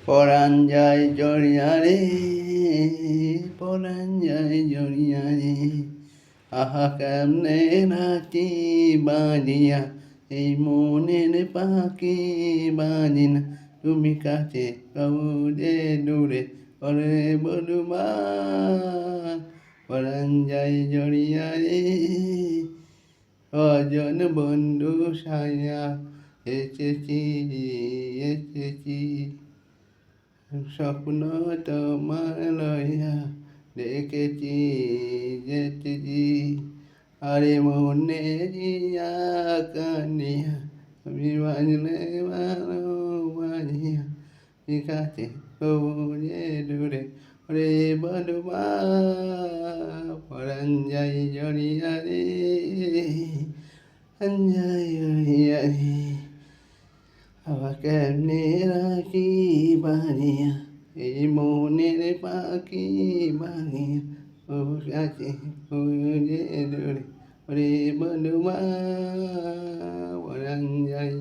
পরাণ যায় জড়িয়া রে, পরাণ যায় জড়িয়া রে, আহা কেমনে নাচি বাজিয়া এই মনের পাখি বাজি না, তুমি কাছে কবু যে দূরে করে বলুবার। পরাণ যায় জড়িয়া রে, অজন বন্ধু সায়া এসেছি, এসেছি স্বপ্ন তোমার লইয়া দেখেছি, যেতেছি আরে মনে জিয়া কানিয়া আমি বাজলে ভালো বাজিয়া শিখাতে কবুরে দূরে রে বলবা। পরাণ যাই জড়িয়া রে, যাই জড়িয়া রে, আবার কেমনে রাখি বানিয়া এই মনের পাখি বানিয়া ও কাছে খুঁজে দূরে ওরে বলুমা। পরাণ যাই